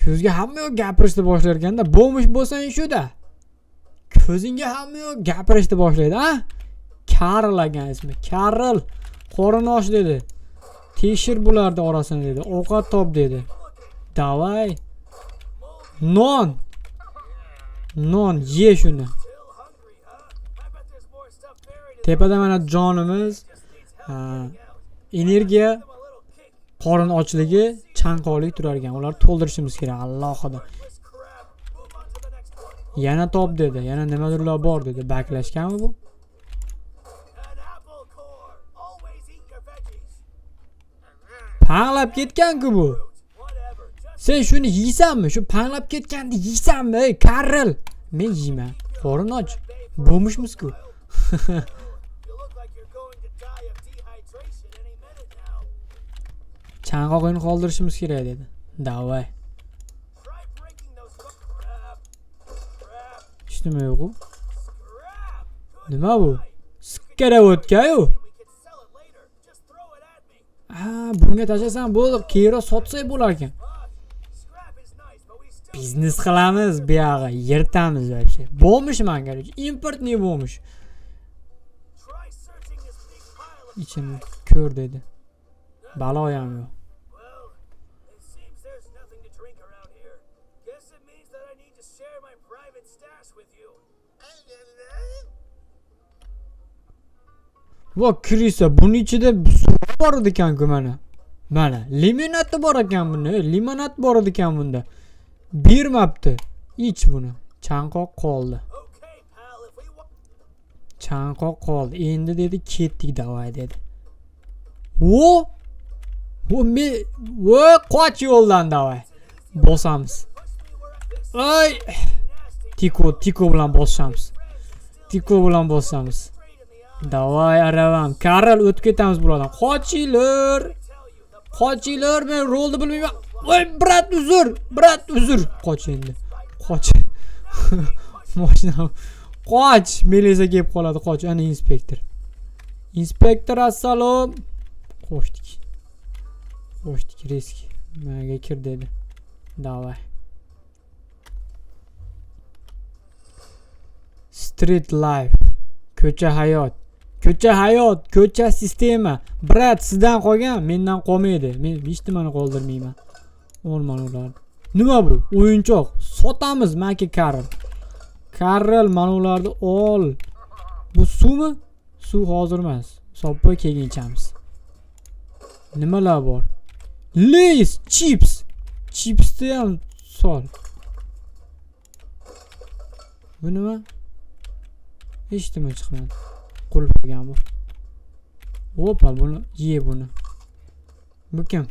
Ko'zga hamma yo'q gapirishni boshlar ekanda, bo'lmish bo'lsang shu-da. Ko'zingga hamma yo'q gapirishni boshlaydi, ha? Karl ekan ismi. Karl qorin och dedi. Tekshir bularni orasini dedi. Ovqat top dedi. Davay. Non. Non ye shuni. Tepada mana jonimiz, energiya, qorin ochligi, chanqoqlik turar ekan. Ular to'ldirishimiz kerak. Allohida. Yana top dedi. Yana nimadirlar bor dedi. Baklashganmi bu? Panglab ketgan-ku bu. Sen shuni yeysanmi? Shu panglab ketganni yeysanmi? Ey Karl. Men yeyman. Qorin och. Bo'lmishmiz-ku. Chanqoqni qoldirishimiz kerak dedi. Davay. Nima yo'q u? Nima bu? Sikkara o'tgan-ku. Bunga tashlasan bo'ldi, keyinroq sotsak bo'lar ekan. Biznes qilamiz, bu yoqqa yirtamiz вообще. Bo'lmish menga, import ne bo'lmish. İçini ko'r dedi. Baloyam yo'q. Va kirisa buning ichida suv bor ekan-ku mana. Mana limonad bor ekan bunda, limonad bor ekan bunda. Bermabdi. Ich buni. Chanqoq qoldi. Chanqoq qoldi. Endi dedi ketdik davay dedi. Qoch yo'ldan davay. Bosamiz. Ay! Tiko bilan bosamiz. Tiko bilan bosamiz. Davay aravam. Karl o'tib ketamiz bulardan. Qochinglar. Qochinglar, men rolni bilmayman. Voy, brat uzr. Qoch endi. Qoch. Mashina. Qoch. Militsiya kelib qoladi. Qoch. Ana inspektor. Inspektor assalom. Qochdik. Risk. Menga kir dedi. Davay. Street life. Ko'cha hayot, ko'cha sistema. Brat, sizdan qolgan, mendan qolmaydi. Men hech nimani qoldirmayman. Olman ular. Nima bu? O'yinchoq. Sotamiz maka Karl, mana ularni ol. Bu suvmi? Suv hozir emas. Soppa keyin ichamiz. Nimalar bor? Lays, chips. Chipsni ham sol. Bu nima? Hech nima chiqmadi. Qulf bo'lgan bu. Opa, buni ye buni. Bu kim?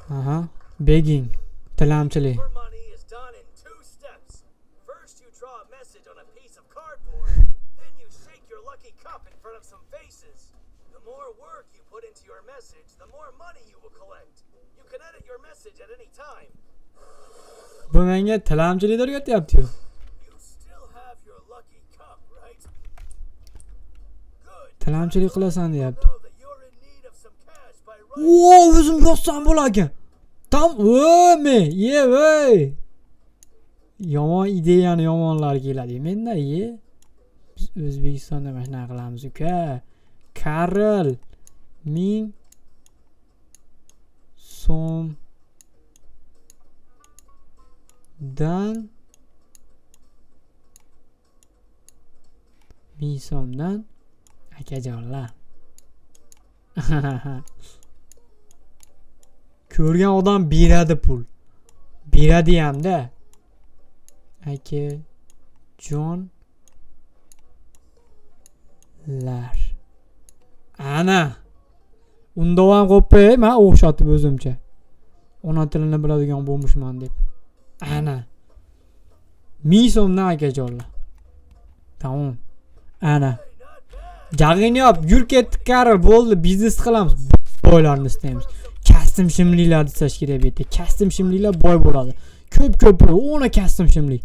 Aha, begging. Tilamchilik. Bu menga tilamchilik o'rgatyapti-yu. Tilamchilik qilasan deyapti. O'zim bossam bo'lar ekan. Ye voy. Yomon ideyani yomonlar keladi. Menda ye. Biz O'zbekistonda mana shunaqa qilamiz uka. Karl 1000 so'm dan 1000 so'mdan akajonlar. Ko'rgan odam beradi pul. Beradi hamda. Akajonlar. Ana. Unda ham qo'yay, men o'xshatib o'zimcha. Ona tilini biladigan bo'lmishman deb. Ana. 1000 so'mdan akajonlar. Tamam. Ana. Jag'ingni yop, yur ketdik Karl, bo'ldi, biznes qilamiz. Boylarni istaymiz. Custom shimliklarni istash kerak bu yerda. Custom shimliklar boy bo'ladi. Ko'p, ona custom shimlik.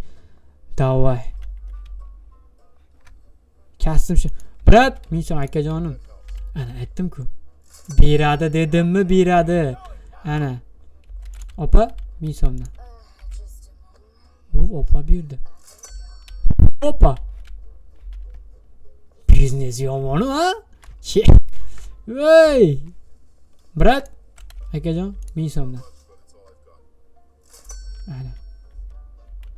Davay. Custom shimlik. Brat, men sen akajonim. Ana aytdim-ku. Beradi dedimmi, beradi. Ana. Opa, 1000 so'mdan. Opa berdi. Opa. Biznes yomon ha? Voy. Brat, akajon, 1000 so'mdan.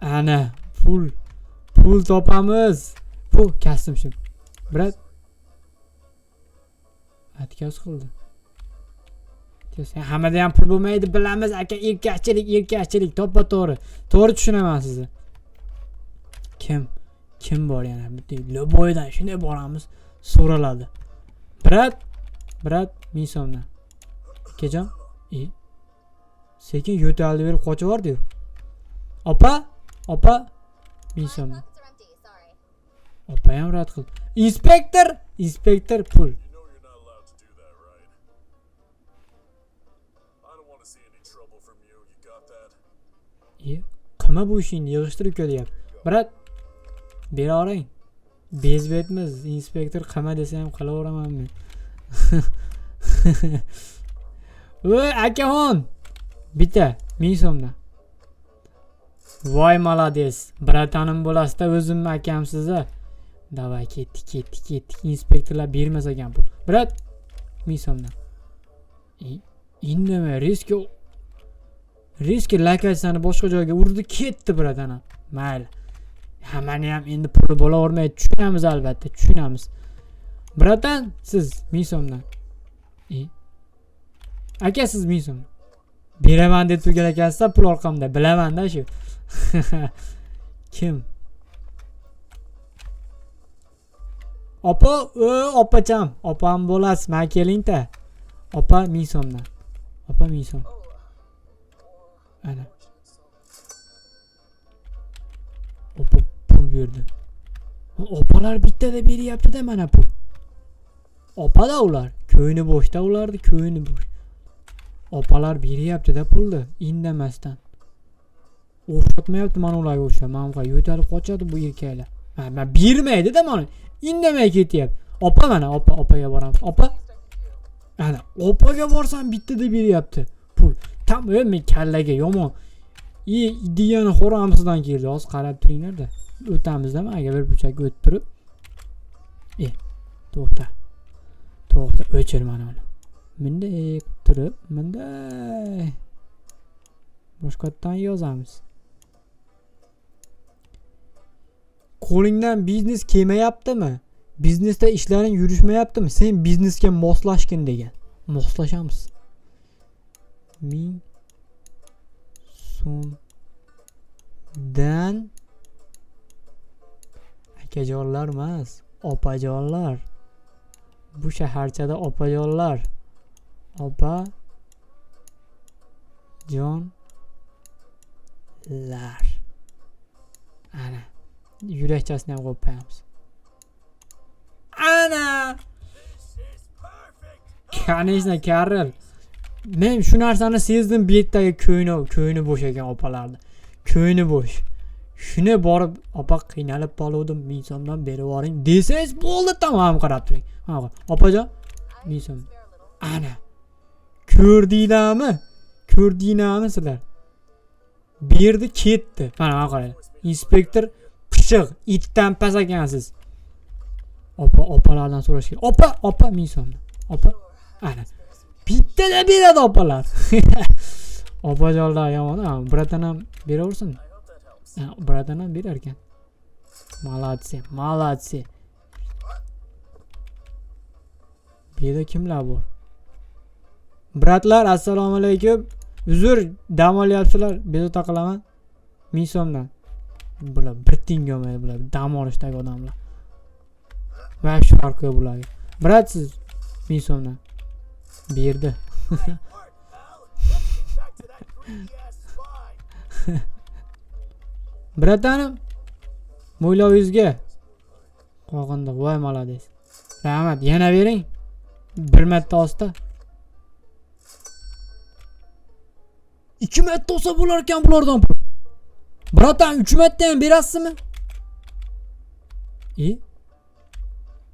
Ana, pul topamiz. Bu kastim shu. Brat. Atkas qildi. Sen hammada ham pul bo'lmaydi, bilamiz aka, erkakchilik to'g'ri. To'g'ri tushunaman sizni. Kim bor yana? Bitta Loboydan shunday boramiz, so'raladi. Brat, 1000 so'mdan. Akajon, sekin yo'talni berib qochib yubordi-yu. Opa, 1000 so'mdan. Opa ham rad qildi. Inspektor pul. Qilma bu ishingni, yig'ishtirib ko'ryapti. Brat, bera oling. Bezbetmiz, inspektor qilma desa ham qilaveraman men. Voy, akaxon. Bitta 1000 so'mdan. Voy, malades. Bratanim bo'lasiz-da, o'zimni akamsiz-a. Davay, ketdik. Inspektorlar bermas ekan pul. Brat, 1000 so'mdan. Indamay riski lakasini boshqa joyga urdi, ketdi bratana. Mayli. Hammani ham endi puli bo'lavermaydi, tushunamiz albatta, tushunamiz. Bratan, siz 1000 so'mdan. Aka, siz 1000 so'm. Beraman deb turgan ekansiz, pul orqamda, bilaman-da shu. Kim? Opa, opacham, opam bo'lasiz, men keling-da. Opa 1000 so'mdan. Opa 1000 so'm. Ana. Opa pul berdi. Opalar bittada beryapti-da mana pul. Opada ular, ko'yni bo'shda ularni, ko'yni bo'sh. Opalar beryapti-da pulni, indamasdan. O'xshatmayapti mana ularga o'sha. Menga yo'talib qochadi bu erkaklar. Men bermaydi-da mana. Indamay ketyapti. Opa mana, opaga boramiz. Opa. Ana, opaga borsam bittada beryapti pul. Tam men kallaga yomon. Degani xo'ramisidan keldi. Hozir qarab turinglar-da. O'tamizda menga bir burchakka o'tib turib. To'xta. O'chir mana uni. Bunday turib, bunday. Boshqatdan yozamiz. Qo'lingdan biznes kelmayaptimi? Biznesda ishlaring yurishmayaptimi? Sen biznesga moslashgin degan. Moslashamiz. 1000 so'mdan akajonlar emas, opajonlar. Bu shaharchada opajonlar. Opa jonlar. Ana. Yurakchasini ham qo'yib qo'yamiz. Ana. Конечно, Karel. Men shu narsani sezdim, bu yerdagi ko'yni bo'sh ekan opalarda. Ko'yni bo'sh. Shuni borib, opa qiynalib qoldim, 1000 so'mdan berib yuboring desangiz bo'ldi, tamom, qarab turing. Opajon, 1000 so'm. Ana. Ko'rdinglarmi sizlar? Berdi, ketdi. Mana qarang. Inspektor pishiq, itdan pas ekansiz. Opalardan so'rash kerak. Opa 1000 so'mdan. Opa. Ana. Bittada beradi opalar. Opajonlar yomon. Bratan ham beraversin. Bratan ham berar ekan. Молодцы. Bu yerda kimlar bor? Bratlar, assalomu alaykum. Uzr, dam olyapsizlar. Bezovta qilaman. 1000 so'mdan. Bular bir tinga olmaydi, bular dam olishdagi odamlar. Va shu farqi bularga. Brat, siz 1000 so'mdan. Berdi. Bratanim, mo'ylovingizga qo'g'indiq. Voy, malades. Rahmat, yana bering. Bir marta osta. 2 marta olsa bo'lar ekan bulardan pul. Bratan, 3 marta ham berasizmi?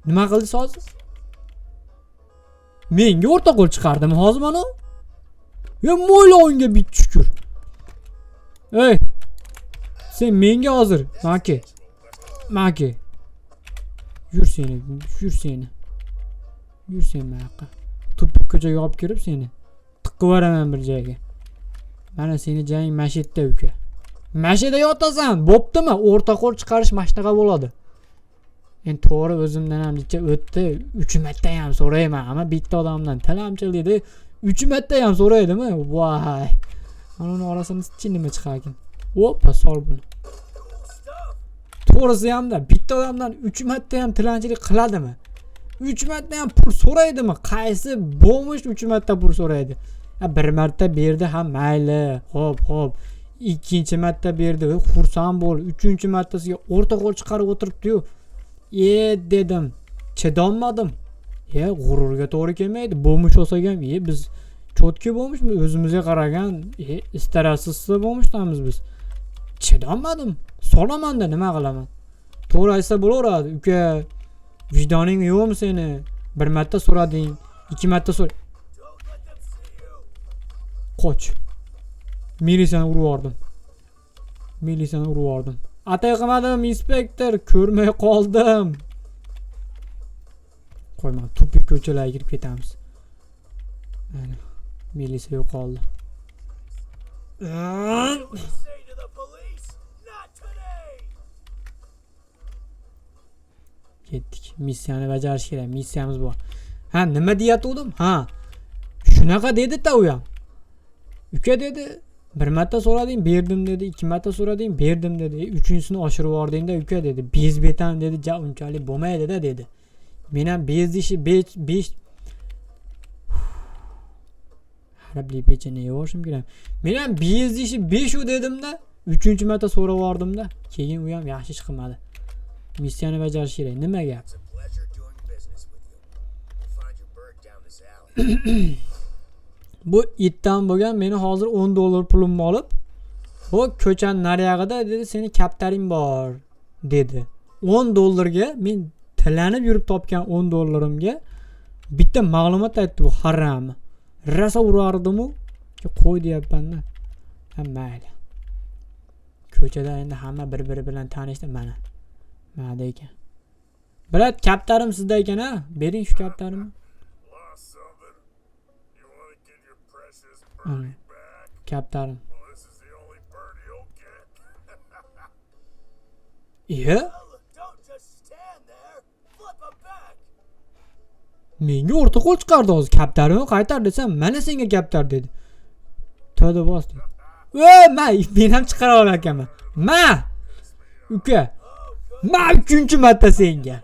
Nima qildi hozir? Menga o'rta qo'l chiqardimi hozir mana? Ya mo'ylovingga bit shukr. Ey. Sen menga hozir, Maki. Yur seni. Yur sen buyoqqa. Tupuk ko'chaga olib kirib seni. Tiqib yuboraman bir joyga. Mana seni joying mashitda uka. Mashida yotasan, bo'ptimi? O'rta qo'l chiqarish mashinaga bo'ladi. Endi to'g'ri o'zimdan ham necha o'tdi, 3 marta ham so'rayman, ammo bitta odamdan tilamchil dedi, 3 marta ham so'raydimi? Voy. Mana uni orasini nima chiqar ekan? Hoppa, sol buni. To'g'risi hamda bitta odamdan 3 marta ham tilanchilik qiladimi? 3 marta ham pul so'raydimi? Qaysi bo'lmish 3 marta pul so'raydi? Bir marta berdi ham mayli. Xo'p. Ikkinchi marta berdi, xursand bo'l. Uchinchi martasiga o'rta qo'l chiqarib o'tiribdi-yu. Dedim. Chidolmadim. G'ururga to'g'ri kelmaydi. Bo'lmish olsak ham, biz cho'tki bo'lmishmi? O'zimizga qaragan, istarasizsa bo'lmishdamiz biz. Chidolmadim. Solamanda nima qilaman? To'g'ri aytsa bo'laveradi. Uka, vijdoning yo'qmi seni? Bir marta so'rading, 2 marta Qoch. Militsiyani urib yubordim. Atay qilmadim, inspektor, ko'rmay qoldim. Qo'yma, tupik ko'chalarga kirib ketamiz. Mana militsiya yo'qoldi. Ketdik. Missiyani bajarish kerak. Missiyamiz bor. Ha, nima deyatdim? Ha. Shunaqa dedi-da u ham. Uka dedi, bir marta so'rading, berdim dedi, 2 marta so'rading, berdim dedi, 3-sini oshirib yubording-da uka dedi. Bez betam dedi, unchalik bo'lmaydi-da dedi. Men ham bez ishi 5 harabli pechene yeyishim kerak. Men ham bez ishi 5 u dedim-da, 3-marta so'rab yubordim-da. Keyin u ham yaxshi ish qilmadi. Missiyani bajarish kerak. Nima gap? Bu itdan bo'lgan meni hozir $10 pulimni olib, bu ko'chaning nariyog'ida dedi, seni kaptaring bor dedi. $10 ga men tilanib yurib topgan $10 bitta ma'lumot aytdi bu harammi. Rasa urardim-u, qo'y deyapman-da. Mayli. Ko'chada endi hamma bir-biri bilan tanishdi mana. Mana ekan. Brat, kaptarim sizda ekan-a? Bering shu kaptarimni. Kaptarim. Menga o'rta qo'l chiqardi hozir. Kaptarimni qaytar desam, mana senga kaptar dedi. To'da bosdi. Men ham chiqara olamanman. Uka. 3-marta senga.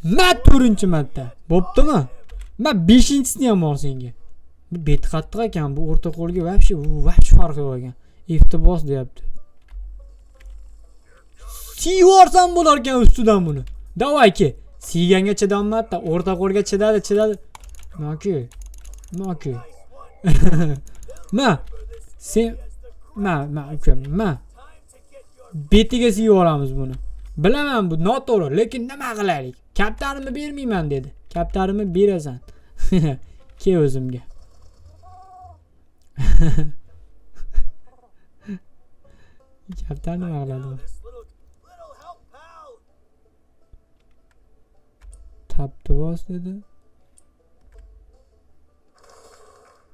4-marta. Bo'ptimi? 5-sini ham bor senga. Bet qattiq ekan bu o'rta qo'lga vahsh farqi yo'q ekan. Iftibos deyapti. Siyvorsan bo'lar ekan ustidan buni. Davayki, siyganga chidolmadi, o'rta qo'lga chidadi. Maki. Sen uka, betiga siyvoramiz buni. Bilaman bu noto'g'ri, lekin nima qilaylik? Kaptarimni bermayman dedi. Kaptarimni berasan. Ke o'zimga. Kaptan nima qiladi? Tapdi bos dedi.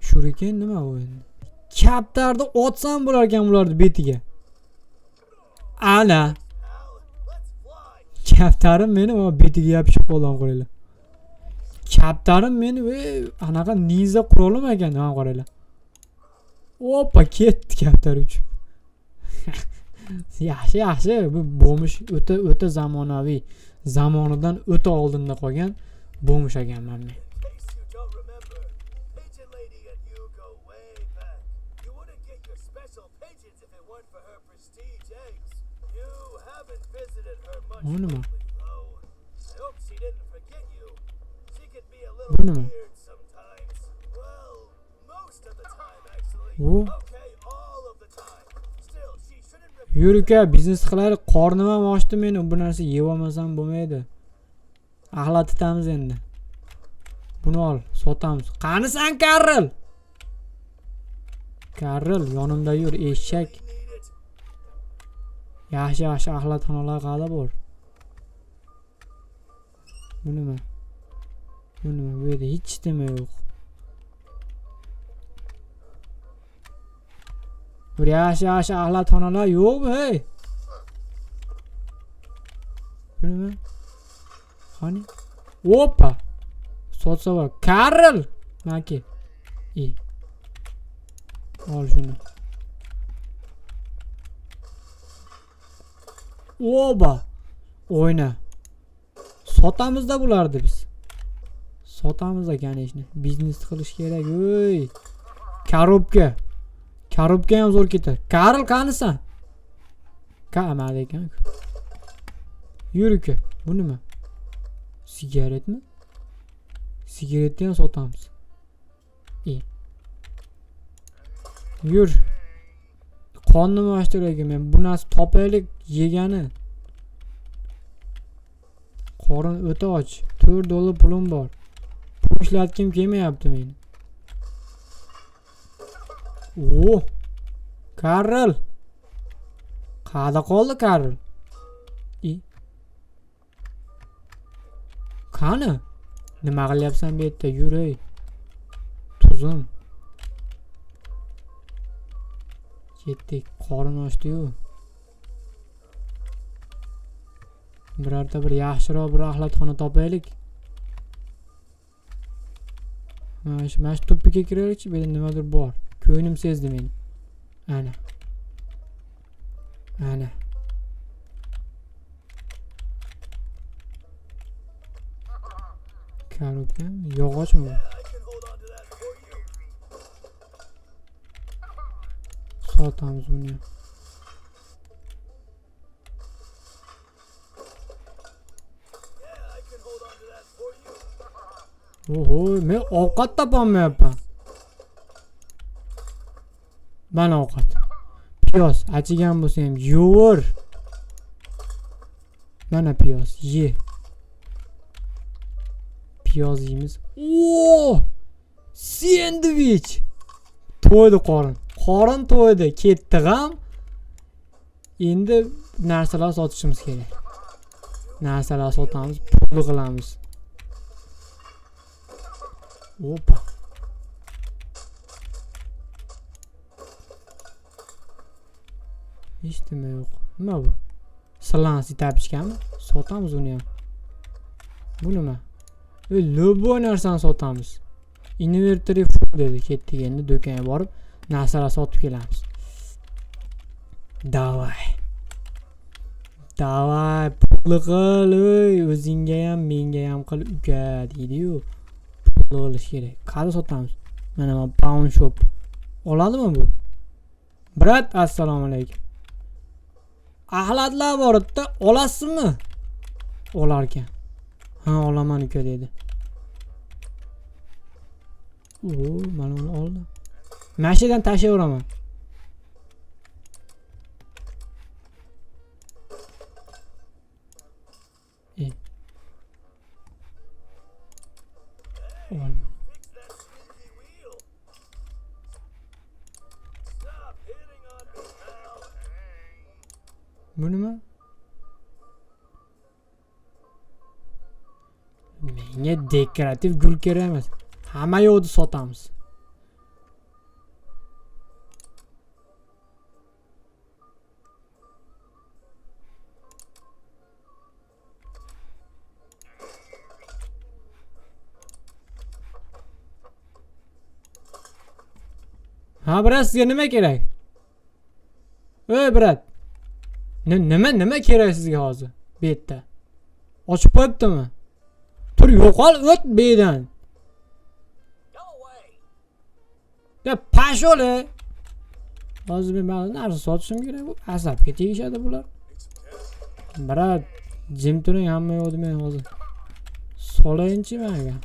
Shuriken nima bu endi? Kaptarni otsam bo'lar ekan ularni betiga. Ana. Kaptarim meni betiga yopishib qolgan qo'ylar. Kaptarim meni anaqa ninja qurolim ekan, mana qaranglar. Hoppa, ketdi kaptar uchib. Yaxshi. Bu bo'lmish o'ta zamonaviy, zamonidan o'ta oldinda qolgan bo'lmish ekanman men. Bu nima? Bu nima? Yur uka, biznes qilaylik. Qornim ham ochdi meni. Bu narsa yeb olmasam bo'lmaydi. Axlatitamiz endi. Buni ol. Sotamiz. Qani sen Karl? Karl yonimda yur eshak. Yaxshi axlatxonalar qada bor. Bu nima? Bu yerda hech nima yo'q. Bir yaxshi axlatxonalar yo'qmi, hey? Bu nima? Qani? Oppa. Sotsa bor. Karl. Maki. Ol shuni. Oba. O'yna. Sotamizda bulardi biz. Sotamizda kanishni. Biznes qilish kerak, o'y. Korobka. Korobka ham zo'r ketadi. Karl qanisan? Qamadi ekan. Yur-ku. Bu nima? Sigaretmi? Sigaretni ham sotamiz. Yur. Qonnim ochtiraylik men. Bu narsa topaylik yegani. Qorin o'ta och. $4 pulim bor. Pul ishlatgim kelmayapti meni. Oo. Karl. Qayerda qoldi Karl? Qani? Nima qilyapsan bu yerda? Yur ey. Tuzim. Ketdik. Qorin ochdi-yu. Birorta bir yaxshiroq bir axlatxona topaylik. Mana shu to'piga kiraylikchi, bu yerda nimadir bor. Ko'nglim sezdi meni. Ana. Korobka, yog'ochmi bu? Sotamiz buni. Oho, men ovqat topolmayapman. Mana ovqat. Piyoz achigan bo'lsa ham yuvur. Mana piyoz, ye. Piyoz yeymiz. Oo! Sendvich. To'ydi qorin. Qorin to'ydi. Ketdi ham. Endi narsalar sotishimiz kerak. Narsalar sotamiz, pul qilamiz. Opa. Hech nima yo'q. Nima bu? Silans topishganmi? Sotamiz uni ham. Bu nima? Lo'boy narsani sotamiz. Inventory full dedi. Ketdik endi do'konga borib narsalar sotib kelamiz. Davay. Pul qil, o'zingga ham, menga ham qil uka deydi-yu. Pul olish kerak. Qayerda sotamiz? Mana bu pawn shop. Oladimi bu? Brat, assalomu alaykum. Axlatlar bor edi, olasizmi? Olar ekan. Ha, olaman uka dedi. Oo, mana uni oldim. Mashinadan tashlayveraman. Bu nima? Menga dekorativ gul kerak emas. Hamma yo'qni sotamiz. Ha, brat, sizga nima kerak? Ey, brat. Nima kerak sizga hozir? Bu yerda. Ochib qo'yibdimi? Tur, yo'qol, o't bu yerdan. Ya pashole. Hozir men ba'zi narsa sotishim kerak bu. Asabga tegishadi bular. Brat, jim turing, hamma yo'qdi men hozir. Solayinchi menga.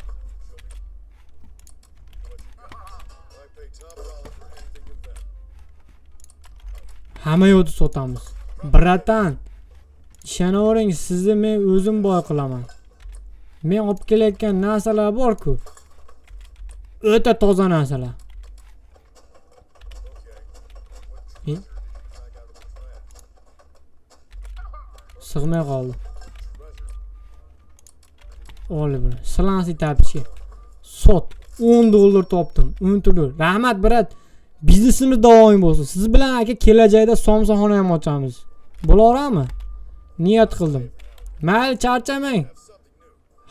Hamma yo'qni sotamiz. Bratan, ishonavering, sizni men o'zim boy qilaman. Men olib kelayotgan narsalar bor-ku. O'ta toza narsalar. Sig'may qoldi. Oldi buni. Silansi tapichga. Sot. 10 dollar topdim. 10 dollar. Rahmat brat. Biznesimiz davom bo'lsin. Siz bilan aka kelajakda somsaxona ham ochamiz. Bo'laveradimi? Niyat qildim. Mayli, charchamang.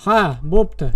Ha, bo'pti.